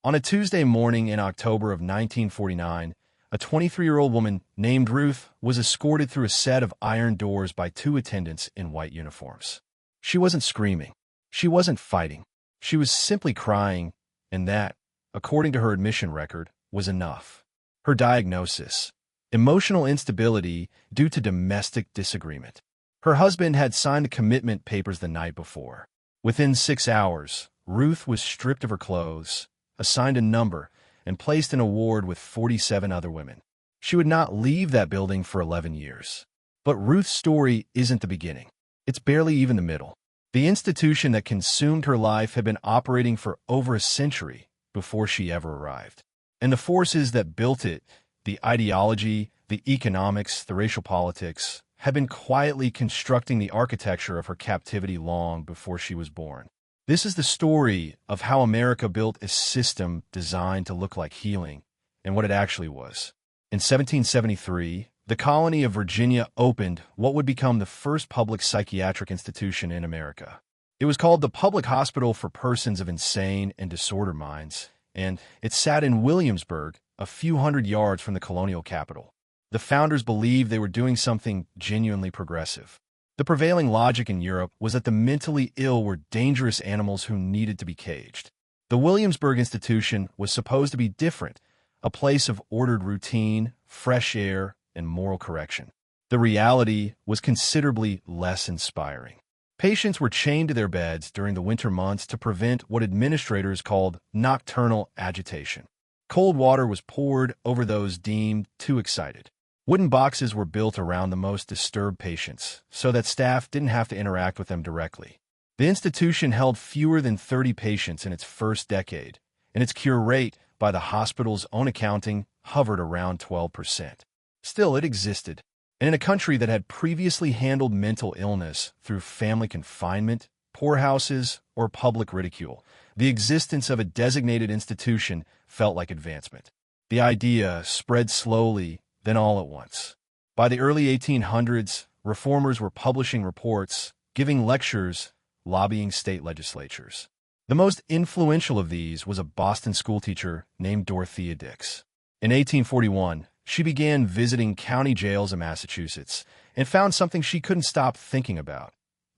On a Tuesday morning in October of 1949, a 23-year-old woman named Ruth was escorted through a set of iron doors by two attendants in white uniforms. She wasn't screaming. She wasn't fighting. She was simply crying, and that, according to her admission record, was enough. Her diagnosis: emotional instability due to domestic disagreement. Her husband had signed the commitment papers the night before. Within 6 hours, Ruth was stripped of her clothes, assigned a number, and placed in a ward with 47 other women. She would not leave that building for 11 years. But Ruth's story isn't the beginning. It's barely even the middle. The institution that consumed her life had been operating for over a century before she ever arrived. And the forces that built it, the ideology, the economics, the racial politics, had been quietly constructing the architecture of her captivity long before she was born. This is the story of how America built a system designed to look like healing, and what it actually was. In 1773, the colony of Virginia opened what would become the first public psychiatric institution in America. It was called the Public Hospital for Persons of Insane and Disordered Minds, and it sat in Williamsburg, a few hundred yards from the colonial capital. The founders believed they were doing something genuinely progressive. The prevailing logic in Europe was that the mentally ill were dangerous animals who needed to be caged. The Williamsburg institution was supposed to be different, a place of ordered routine, fresh air, and moral correction. The reality was considerably less inspiring. Patients were chained to their beds during the winter months to prevent what administrators called nocturnal agitation. Cold water was poured over those deemed too excited. Wooden boxes were built around the most disturbed patients so that staff didn't have to interact with them directly. The institution held fewer than 30 patients in its first decade, and its cure rate, by the hospital's own accounting, hovered around 12%. Still, it existed, and in a country that had previously handled mental illness through family confinement, poorhouses, or public ridicule, the existence of a designated institution felt like advancement. The idea spread slowly, then all at once. By the early 1800s, reformers were publishing reports, giving lectures, lobbying state legislatures. The most influential of these was a Boston schoolteacher named Dorothea Dix. In 1841, she began visiting county jails in Massachusetts and found something she couldn't stop thinking about: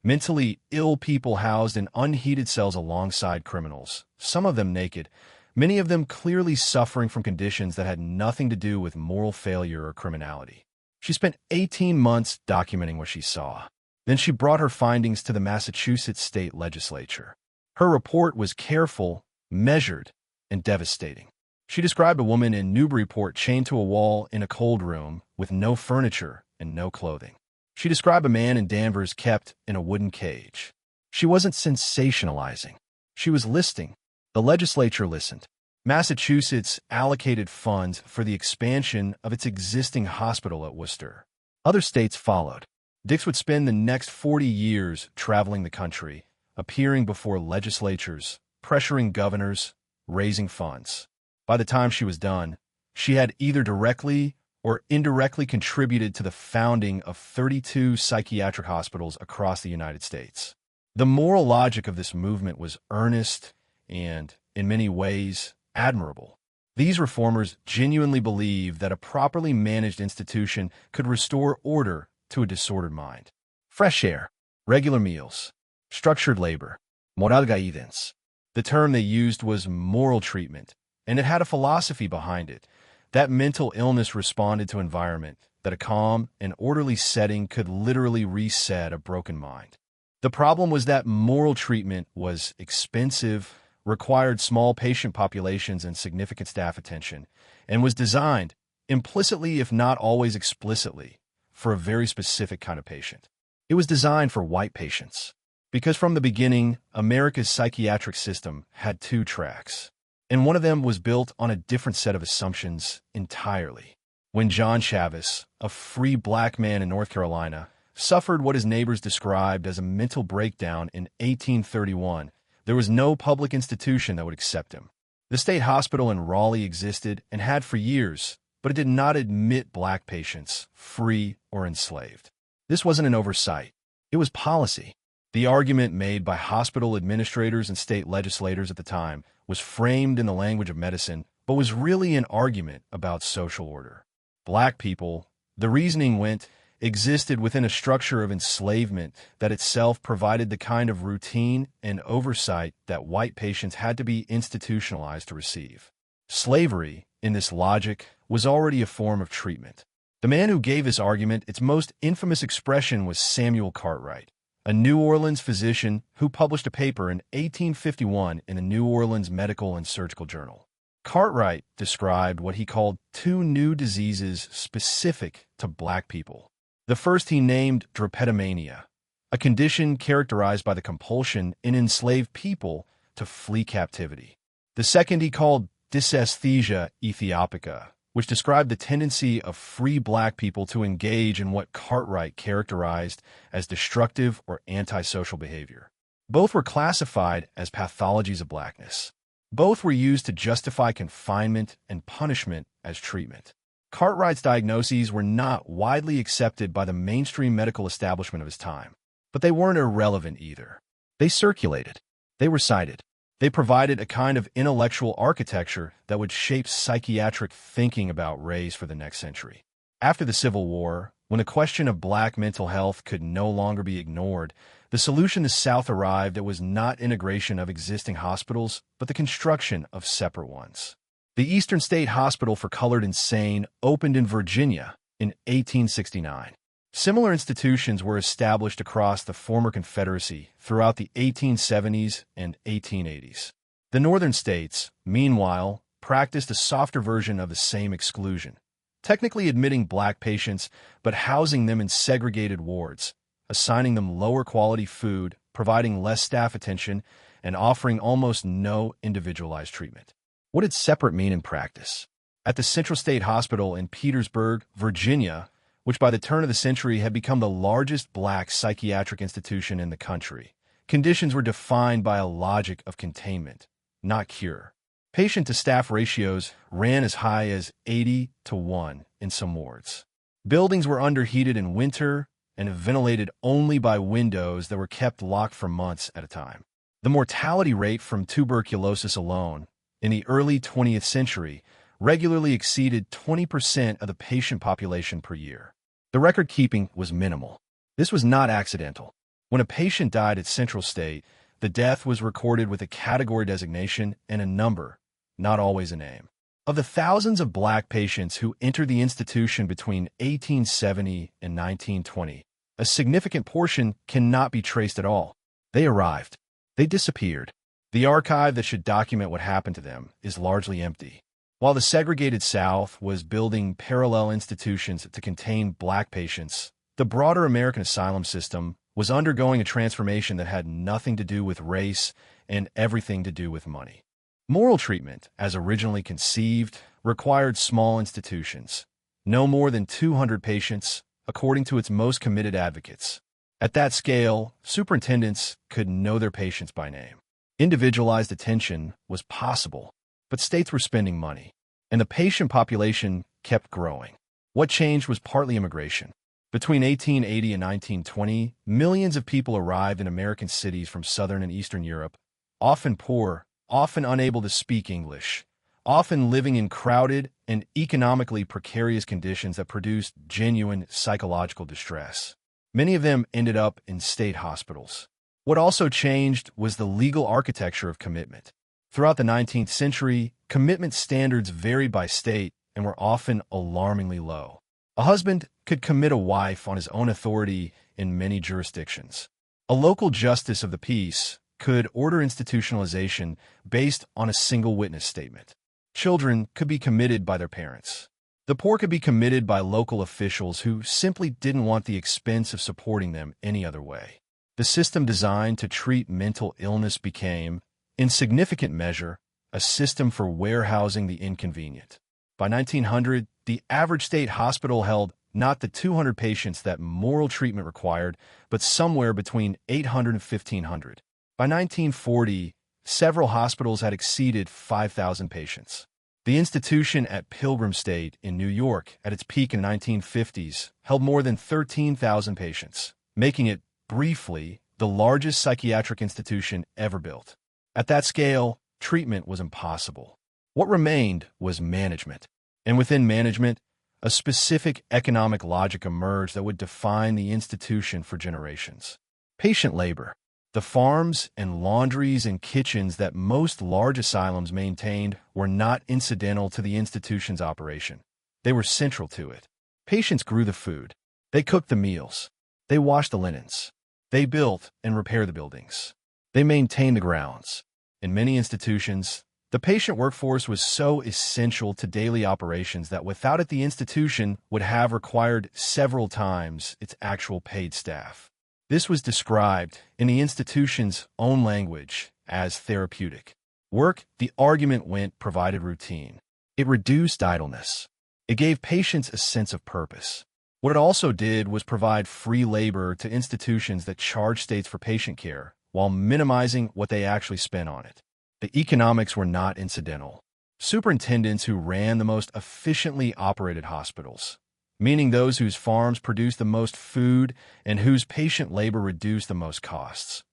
mentally ill people housed in unheated cells alongside criminals, some of them naked, many of them clearly suffering from conditions that had nothing to do with moral failure or criminality. She spent 18 months documenting what she saw. Then she brought her findings to the Massachusetts state legislature. Her report was careful, measured, and devastating. She described a woman in Newburyport chained to a wall in a cold room with no furniture and no clothing. She described a man in Danvers kept in a wooden cage. She wasn't sensationalizing. She was listing. The legislature listened. Massachusetts allocated funds for the expansion of its existing hospital at Worcester. Other states followed. Dix would spend the next 40 years traveling the country, appearing before legislatures, pressuring governors, raising funds. By the time she was done, she had either directly or indirectly contributed to the founding of 32 psychiatric hospitals across the United States. The moral logic of this movement was earnest and, in many ways, admirable. These reformers genuinely believed that a properly managed institution could restore order to a disordered mind. Fresh air, regular meals, structured labor, moral guidance. The term they used was moral treatment, and it had a philosophy behind it, that mental illness responded to environment, that a calm and orderly setting could literally reset a broken mind. The problem was that moral treatment was expensive, required small patient populations and significant staff attention, and was designed, implicitly if not always explicitly, for a very specific kind of patient. It was designed for white patients, because from the beginning, America's psychiatric system had two tracks, and one of them was built on a different set of assumptions entirely. When John Chavis, a free black man in North Carolina, suffered what his neighbors described as a mental breakdown in 1831, there was no public institution that would accept him. The state hospital in Raleigh existed and had for years, but it did not admit black patients, free or enslaved. This wasn't an oversight. It was policy. The argument made by hospital administrators and state legislators at the time was framed in the language of medicine, but was really an argument about social order. Black people, the reasoning went, existed within a structure of enslavement that itself provided the kind of routine and oversight that white patients had to be institutionalized to receive. Slavery, in this logic, was already a form of treatment. The man who gave this argument its most infamous expression was Samuel Cartwright, a New Orleans physician who published a paper in 1851 in the New Orleans Medical and Surgical Journal. Cartwright described what he called two new diseases specific to black people. The first he named drapetomania, a condition characterized by the compulsion in enslaved people to flee captivity. The second he called dysesthesia ethiopica, which described the tendency of free black people to engage in what Cartwright characterized as destructive or antisocial behavior. Both were classified as pathologies of blackness. Both were used to justify confinement and punishment as treatment. Cartwright's diagnoses were not widely accepted by the mainstream medical establishment of his time, but they weren't irrelevant either. They circulated. They were cited. They provided a kind of intellectual architecture that would shape psychiatric thinking about race for the next century. After the Civil War, when the question of black mental health could no longer be ignored, the solution the South arrived at was not integration of existing hospitals, but the construction of separate ones. The Eastern State Hospital for Colored Insane opened in Virginia in 1869. Similar institutions were established across the former Confederacy throughout the 1870s and 1880s. The northern states, meanwhile, practiced a softer version of the same exclusion, technically admitting black patients but housing them in segregated wards, assigning them lower quality food, providing less staff attention, and offering almost no individualized treatment. What did separate mean in practice? At the Central State Hospital in Petersburg, Virginia, which by the turn of the century had become the largest black psychiatric institution in the country, conditions were defined by a logic of containment, not cure. Patient-to-staff ratios ran as high as 80-1 in some wards. Buildings were underheated in winter and ventilated only by windows that were kept locked for months at a time. The mortality rate from tuberculosis alone, in the early 20th century, regularly exceeded 20% of the patient population per year. The record-keeping was minimal. This was not accidental. When a patient died at Central State, the death was recorded with a category designation and a number, not always a name. Of the thousands of black patients who entered the institution between 1870 and 1920, a significant portion cannot be traced at all. They arrived. They disappeared. The archive that should document what happened to them is largely empty. While the segregated South was building parallel institutions to contain black patients, the broader American asylum system was undergoing a transformation that had nothing to do with race and everything to do with money. Moral treatment, as originally conceived, required small institutions, no more than 200 patients, according to its most committed advocates. At that scale, superintendents could know their patients by name. Individualized attention was possible, but states were spending money, and the patient population kept growing. What changed was partly immigration. Between 1880 and 1920, millions of people arrived in American cities from Southern and Eastern Europe, often poor, often unable to speak English, often living in crowded and economically precarious conditions that produced genuine psychological distress. Many of them ended up in state hospitals. What also changed was the legal architecture of commitment. Throughout the 19th century, commitment standards varied by state and were often alarmingly low. A husband could commit a wife on his own authority in many jurisdictions. A local justice of the peace could order institutionalization based on a single witness statement. Children could be committed by their parents. The poor could be committed by local officials who simply didn't want the expense of supporting them any other way. The system designed to treat mental illness became, in significant measure, a system for warehousing the inconvenient. By 1900, the average state hospital held not the 200 patients that moral treatment required, but somewhere between 800 and 1,500. By 1940, several hospitals had exceeded 5,000 patients. The institution at Pilgrim State in New York, at its peak in the 1950s, held more than 13,000 patients, making it, briefly, the largest psychiatric institution ever built. At that scale, treatment was impossible. What remained was management. And within management, a specific economic logic emerged that would define the institution for generations. Patient labor. The farms and laundries and kitchens that most large asylums maintained were not incidental to the institution's operation. They were central to it. Patients grew the food. They cooked the meals. They washed the linens. They built and repaired the buildings. They maintained the grounds. In many institutions, the patient workforce was so essential to daily operations that without it the institution would have required several times its actual paid staff. This was described in the institution's own language as therapeutic. Work, the argument went, provided routine. It reduced idleness. It gave patients a sense of purpose. What it also did was provide free labor to institutions that charged states for patient care while minimizing what they actually spent on it. The economics were not incidental. Superintendents who ran the most efficiently operated hospitals, meaning those whose farms produced the most food and whose patient labor reduced the most costs,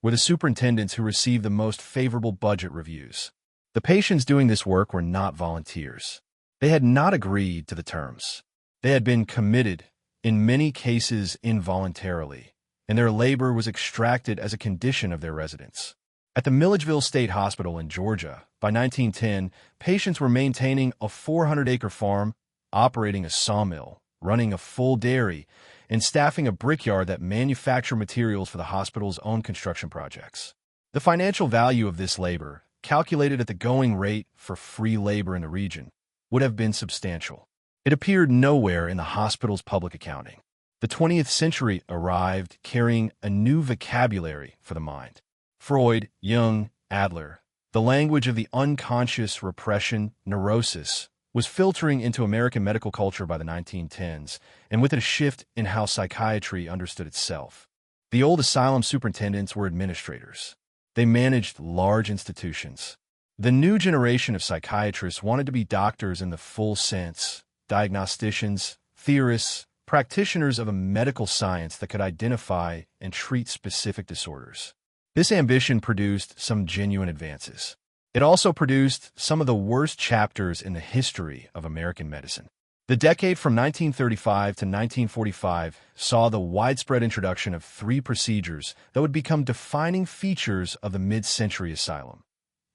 were the superintendents who received the most favorable budget reviews. The patients doing this work were not volunteers. They had not agreed to the terms. They had been committed, in many cases involuntarily, and their labor was extracted as a condition of their residence. At the Milledgeville State Hospital in Georgia, by 1910, patients were maintaining a 400-acre farm, operating a sawmill, running a full dairy, and staffing a brickyard that manufactured materials for the hospital's own construction projects. The financial value of this labor, calculated at the going rate for free labor in the region, would have been substantial. It appeared nowhere in the hospital's public accounting. The 20th century arrived carrying a new vocabulary for the mind. Freud, Jung, Adler, the language of the unconscious repression, neurosis, was filtering into American medical culture by the 1910s, and with it a shift in how psychiatry understood itself. The old asylum superintendents were administrators. They managed large institutions. The new generation of psychiatrists wanted to be doctors in the full sense, diagnosticians, theorists, practitioners of a medical science that could identify and treat specific disorders. This ambition produced some genuine advances. It also produced some of the worst chapters in the history of American medicine. The decade from 1935 to 1945 saw the widespread introduction of 3 procedures that would become defining features of the mid-century asylum: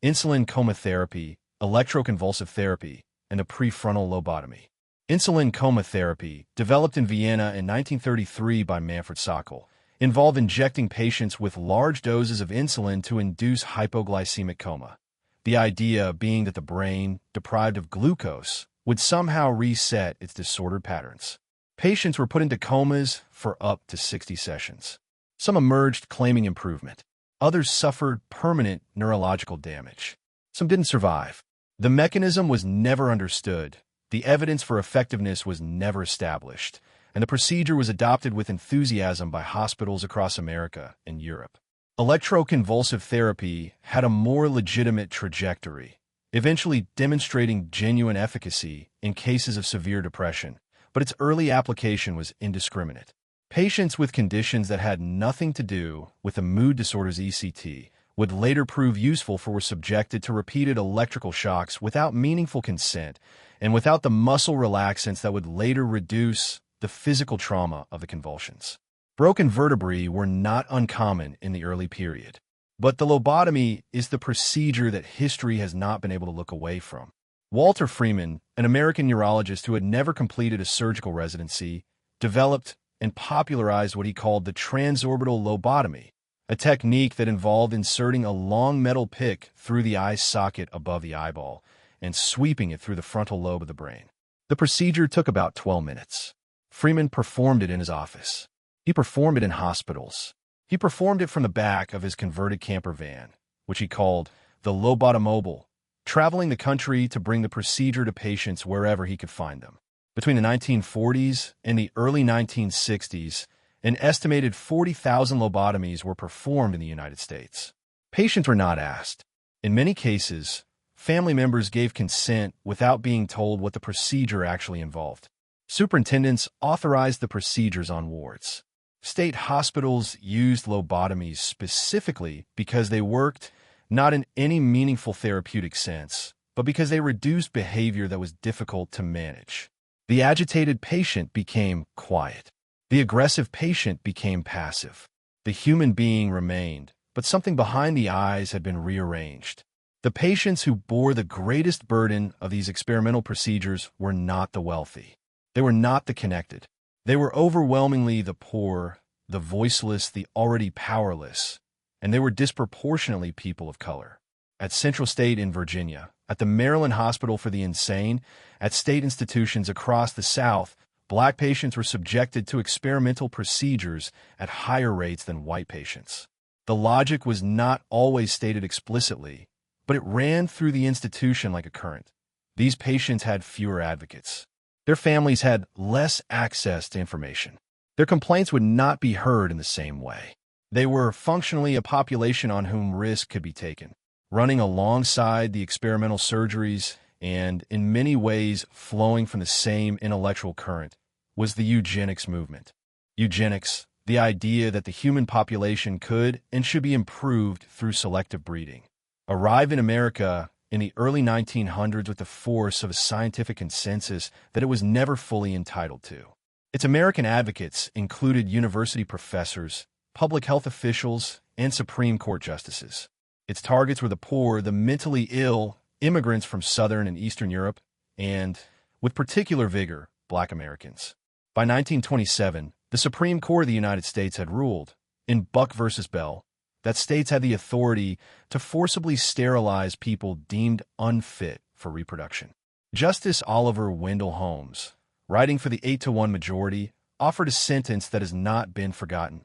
insulin coma therapy, electroconvulsive therapy, and the prefrontal lobotomy. Insulin coma therapy, developed in Vienna in 1933 by Manfred Sockel, involved injecting patients with large doses of insulin to induce hypoglycemic coma. The idea being that the brain, deprived of glucose, would somehow reset its disordered patterns. Patients were put into comas for up to 60 sessions. Some emerged claiming improvement. Others suffered permanent neurological damage. Some didn't survive. The mechanism was never understood. The evidence for effectiveness was never established, and the procedure was adopted with enthusiasm by hospitals across America and Europe. Electroconvulsive therapy had a more legitimate trajectory, eventually demonstrating genuine efficacy in cases of severe depression, but its early application was indiscriminate. Patients with conditions that had nothing to do with the mood disorders ECT would later prove useful for were subjected to repeated electrical shocks without meaningful consent and without the muscle relaxants that would later reduce the physical trauma of the convulsions. Broken vertebrae were not uncommon in the early period, but the lobotomy is the procedure that history has not been able to look away from. Walter Freeman, an American neurologist who had never completed a surgical residency, developed and popularized what he called the transorbital lobotomy, a technique that involved inserting a long metal pick through the eye socket above the eyeball and sweeping it through the frontal lobe of the brain. The procedure took about 12 minutes. Freeman performed it in his office. He performed it in hospitals. He performed it from the back of his converted camper van, which he called the Lobotomobile, traveling the country to bring the procedure to patients wherever he could find them. Between the 1940s and the early 1960s, an estimated 40,000 lobotomies were performed in the United States. Patients were not asked. In many cases, family members gave consent without being told what the procedure actually involved. Superintendents authorized the procedures on wards. State hospitals used lobotomies specifically because they worked not in any meaningful therapeutic sense, but because they reduced behavior that was difficult to manage. The agitated patient became quiet. The aggressive patient became passive. The human being remained, but something behind the eyes had been rearranged. The patients who bore the greatest burden of these experimental procedures were not the wealthy. They were not the connected. They were overwhelmingly the poor, the voiceless, the already powerless, and they were disproportionately people of color. At Central State in Virginia, at the Maryland Hospital for the Insane, at state institutions across the South, Black patients were subjected to experimental procedures at higher rates than white patients. The logic was not always stated explicitly, but it ran through the institution like a current. These patients had fewer advocates. Their families had less access to information. Their complaints would not be heard in the same way. They were functionally a population on whom risk could be taken, running alongside the experimental surgeries, and in many ways flowing from the same intellectual current, was the eugenics movement. Eugenics, the idea that the human population could and should be improved through selective breeding, arrived in America in the early 1900s with the force of a scientific consensus that it was never fully entitled to. Its American advocates included university professors, public health officials, and Supreme Court justices. Its targets were the poor, the mentally ill, immigrants from Southern and Eastern Europe, and, with particular vigor, Black Americans. By 1927, the Supreme Court of the United States had ruled, in Buck v. Bell, that states had the authority to forcibly sterilize people deemed unfit for reproduction. Justice Oliver Wendell Holmes, writing for the 8-1 majority, offered a sentence that has not been forgotten.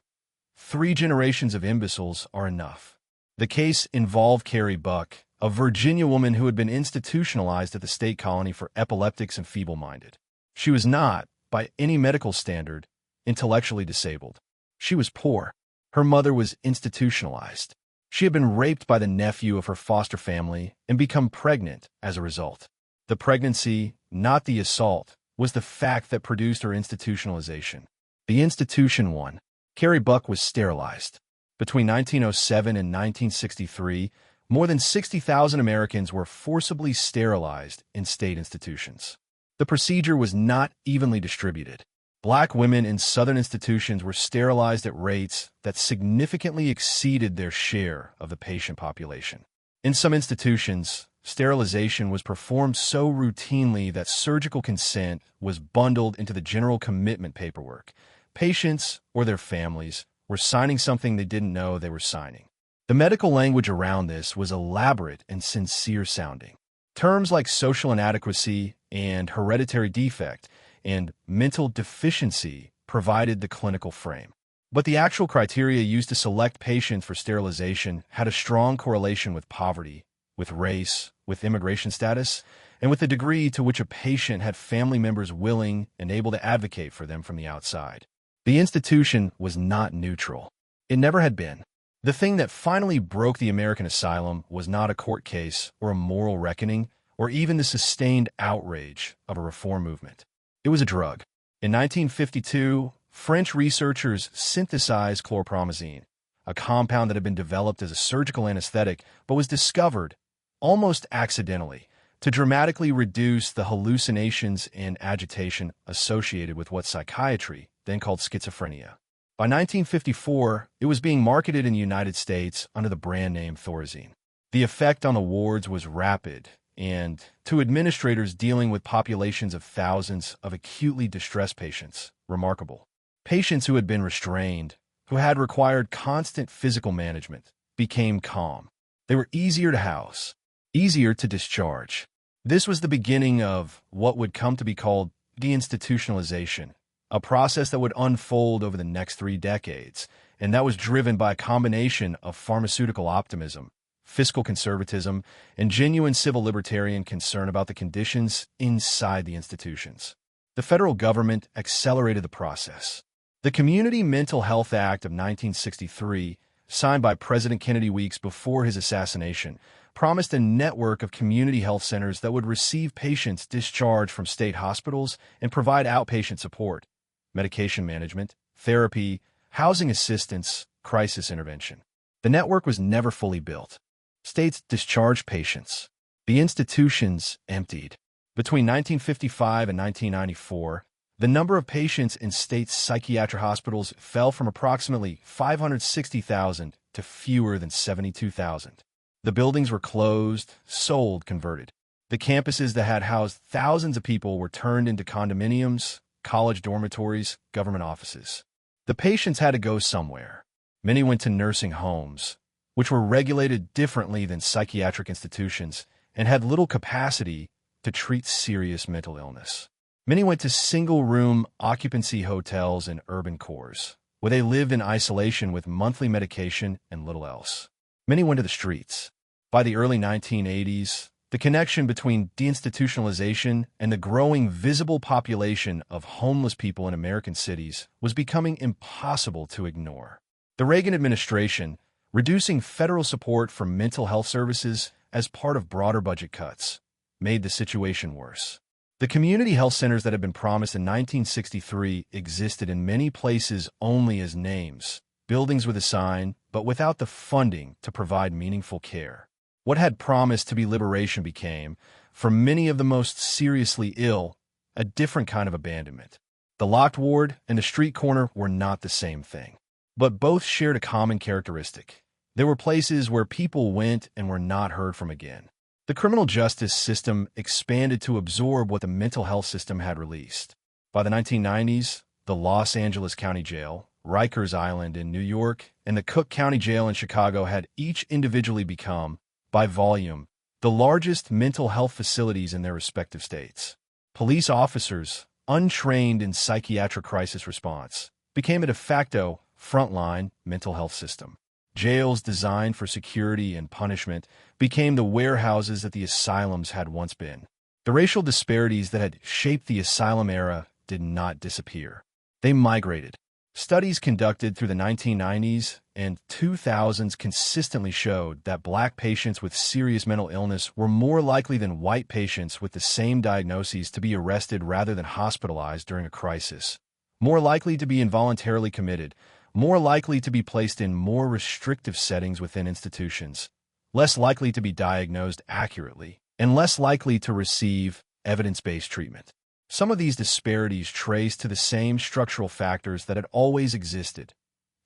3 generations of imbeciles are enough. The case involved Carrie Buck, a Virginia woman who had been institutionalized at the state colony for epileptics and feeble-minded. She was not, by any medical standard, intellectually disabled. She was poor. Her mother was institutionalized. She had been raped by the nephew of her foster family and become pregnant as a result. The pregnancy, not the assault, was the fact that produced her institutionalization. The institution won. Carrie Buck was sterilized. Between 1907 and 1963, more than 60,000 Americans were forcibly sterilized in state institutions. The procedure was not evenly distributed. Black women in Southern institutions were sterilized at rates that significantly exceeded their share of the patient population. In some institutions, sterilization was performed so routinely that surgical consent was bundled into the general commitment paperwork. Patients, or their families, were signing something they didn't know they were signing. The medical language around this was elaborate and sincere-sounding. Terms like social inadequacy and hereditary defect and mental deficiency provided the clinical frame. But the actual criteria used to select patients for sterilization had a strong correlation with poverty, with race, with immigration status, and with the degree to which a patient had family members willing and able to advocate for them from the outside. The institution was not neutral. It never had been. The thing that finally broke the American asylum was not a court case or a moral reckoning or even the sustained outrage of a reform movement. It was a drug. In 1952, French researchers synthesized chlorpromazine, a compound that had been developed as a surgical anesthetic but was discovered, almost accidentally, to dramatically reduce the hallucinations and agitation associated with what psychiatry then called schizophrenia. By 1954, it was being marketed in the United States under the brand name Thorazine. The effect on the wards was rapid, and, to administrators dealing with populations of thousands of acutely distressed patients, remarkable. Patients who had been restrained, who had required constant physical management, became calm. They were easier to house, easier to discharge. This was the beginning of what would come to be called deinstitutionalization, a process that would unfold over the next 3 decades, and that was driven by a combination of pharmaceutical optimism, fiscal conservatism, and genuine civil libertarian concern about the conditions inside the institutions. The federal government accelerated the process. The Community Mental Health Act of 1963, signed by President Kennedy weeks before his assassination, promised a network of community health centers that would receive patients discharged from state hospitals and provide outpatient support, medication management, therapy, housing assistance, crisis intervention. The network was never fully built. States discharged patients. The institutions emptied. Between 1955 and 1994, the number of patients in states' psychiatric hospitals fell from approximately 560,000 to fewer than 72,000. The buildings were closed, sold, converted. The campuses that had housed thousands of people were turned into condominiums, college dormitories, government offices. The patients had to go somewhere. Many went to nursing homes, which were regulated differently than psychiatric institutions and had little capacity to treat serious mental illness. Many went to single-room occupancy hotels in urban cores, where they lived in isolation with monthly medication and little else. Many went to the streets. By the early 1980s, the connection between deinstitutionalization and the growing visible population of homeless people in American cities was becoming impossible to ignore. The Reagan administration, reducing federal support for mental health services as part of broader budget cuts, made the situation worse. The community health centers that had been promised in 1963 existed in many places only as names, buildings with a sign, but without the funding to provide meaningful care. What had promised to be liberation became, for many of the most seriously ill, a different kind of abandonment. The locked ward and the street corner were not the same thing, but both shared a common characteristic. There were places where people went and were not heard from again. The criminal justice system expanded to absorb what the mental health system had released. By the 1990s, the Los Angeles County Jail, Rikers Island in New York, and the Cook County Jail in Chicago had each individually become, by volume, the largest mental health facilities in their respective states. Police officers, untrained in psychiatric crisis response, became a de facto frontline mental health system. Jails designed for security and punishment became the warehouses that the asylums had once been. The racial disparities that had shaped the asylum era did not disappear. They migrated. Studies conducted through the 1990s and 2000s consistently showed that Black patients with serious mental illness were more likely than white patients with the same diagnoses to be arrested rather than hospitalized during a crisis, more likely to be involuntarily committed, more likely to be placed in more restrictive settings within institutions, less likely to be diagnosed accurately, and less likely to receive evidence-based treatment. Some of these disparities trace to the same structural factors that had always existed: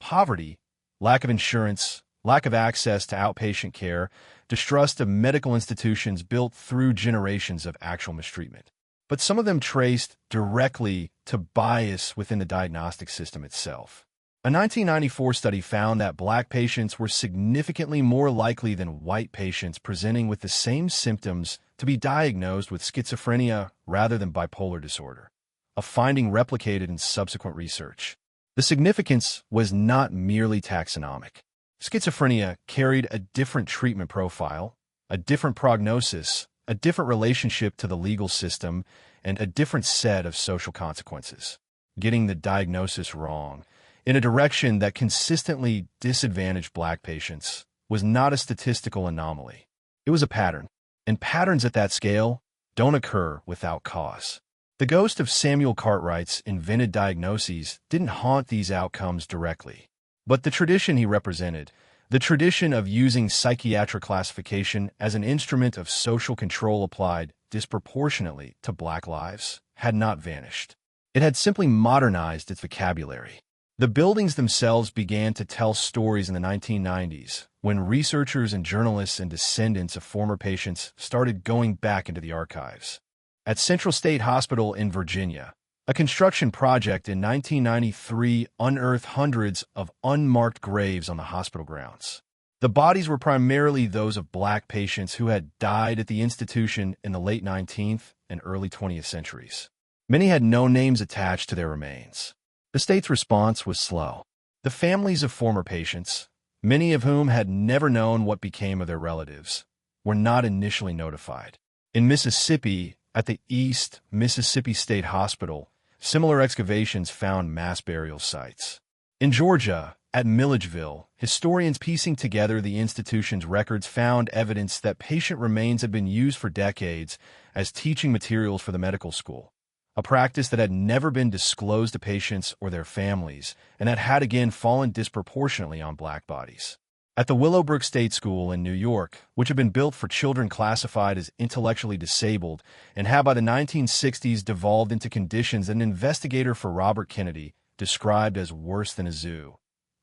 poverty, lack of insurance, lack of access to outpatient care, distrust of medical institutions built through generations of actual mistreatment. But some of them traced directly to bias within the diagnostic system itself. A 1994 study found that Black patients were significantly more likely than white patients presenting with the same symptoms to be diagnosed with schizophrenia rather than bipolar disorder, a finding replicated in subsequent research. The significance was not merely taxonomic. Schizophrenia carried a different treatment profile, a different prognosis, a different relationship to the legal system, and a different set of social consequences. Getting the diagnosis wrong, in a direction that consistently disadvantaged Black patients, was not a statistical anomaly. It was a pattern, and patterns at that scale don't occur without cause. The ghost of Samuel Cartwright's invented diagnoses didn't haunt these outcomes directly, but the tradition he represented, the tradition of using psychiatric classification as an instrument of social control applied disproportionately to Black lives, had not vanished. It had simply modernized its vocabulary. The buildings themselves began to tell stories in the 1990s, when researchers and journalists and descendants of former patients started going back into the archives. At Central State Hospital in Virginia, a construction project in 1993 unearthed hundreds of unmarked graves on the hospital grounds. The bodies were primarily those of Black patients who had died at the institution in the late 19th and early 20th centuries. Many had no names attached to their remains. The state's response was slow. The families of former patients, many of whom had never known what became of their relatives, were not initially notified. In Mississippi, at the East Mississippi State Hospital, similar excavations found mass burial sites. In Georgia, at Milledgeville, historians piecing together the institution's records found evidence that patient remains had been used for decades as teaching materials for the medical school, a practice that had never been disclosed to patients or their families, and that had again fallen disproportionately on Black bodies. At the Willowbrook State School in New York, which had been built for children classified as intellectually disabled and had by the 1960s devolved into conditions that an investigator for Robert Kennedy described as worse than a zoo.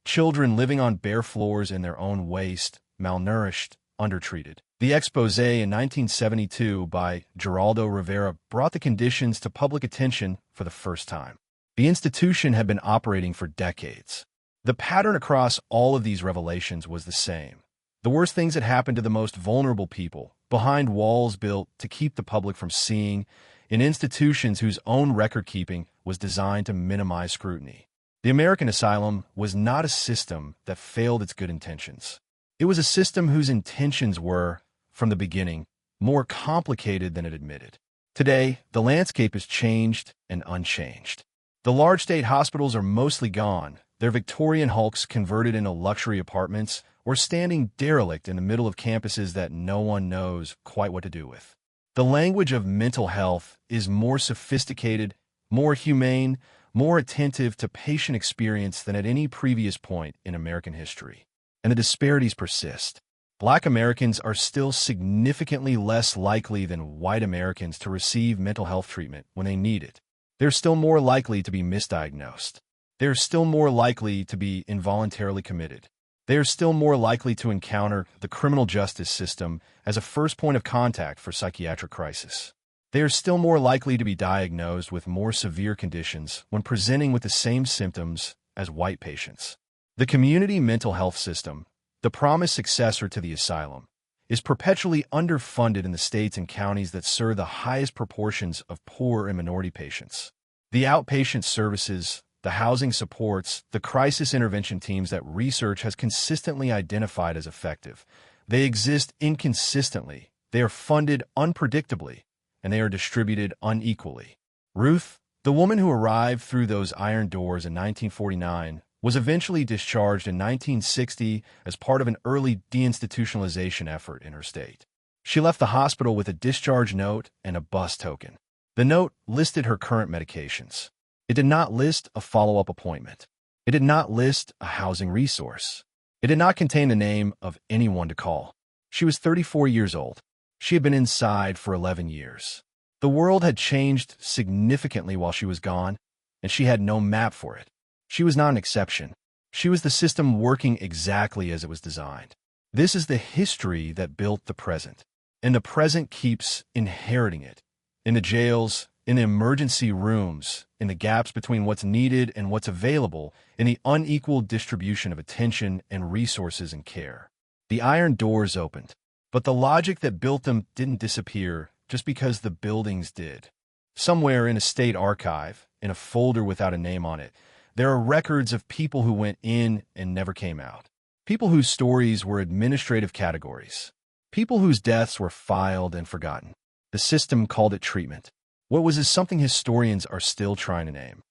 Children living on bare floors in their own waste, malnourished, undertreated. The expose in 1972 by Geraldo Rivera brought the conditions to public attention for the first time. The institution had been operating for decades. The pattern across all of these revelations was the same. The worst things that happened to the most vulnerable people, behind walls built to keep the public from seeing, in institutions whose own record-keeping was designed to minimize scrutiny. The American asylum was not a system that failed its good intentions. It was a system whose intentions were, from the beginning, more complicated than it admitted. Today, the landscape is changed and unchanged. The large state hospitals are mostly gone, their Victorian hulks converted into luxury apartments or standing derelict in the middle of campuses that no one knows quite what to do with. The language of mental health is more sophisticated, more humane, more attentive to patient experience than at any previous point in American history. And the disparities persist. Black Americans are still significantly less likely than white Americans to receive mental health treatment when they need it. They're still more likely to be misdiagnosed. They're still more likely to be involuntarily committed. They are still more likely to encounter the criminal justice system as a first point of contact for psychiatric crisis. They are still more likely to be diagnosed with more severe conditions when presenting with the same symptoms as white patients. The community mental health system, the promised successor to the asylum, is perpetually underfunded in the states and counties that serve the highest proportions of poor and minority patients. The outpatient services, the housing supports, the crisis intervention teams that research has consistently identified as effective. They exist inconsistently, they are funded unpredictably, and they are distributed unequally. Ruth, the woman who arrived through those iron doors in 1949, was eventually discharged in 1960 as part of an early deinstitutionalization effort in her state. She left the hospital with a discharge note and a bus token. The note listed her current medications. It did not list a follow-up appointment. It did not list a housing resource. It did not contain the name of anyone to call. She was 34 years old. She had been inside for 11 years. The world had changed significantly while she was gone, and she had no map for it. She was not an exception. She was the system working exactly as it was designed. This is the history that built the present, and the present keeps inheriting it. In the jails, in the emergency rooms, in the gaps between what's needed and what's available, in the unequal distribution of attention and resources and care. The iron doors opened, but the logic that built them didn't disappear just because the buildings did. Somewhere in a state archive, in a folder without a name on it, there are records of people who went in and never came out. People whose stories were administrative categories. People whose deaths were filed and forgotten. The system called it treatment. What was is something historians are still trying to name.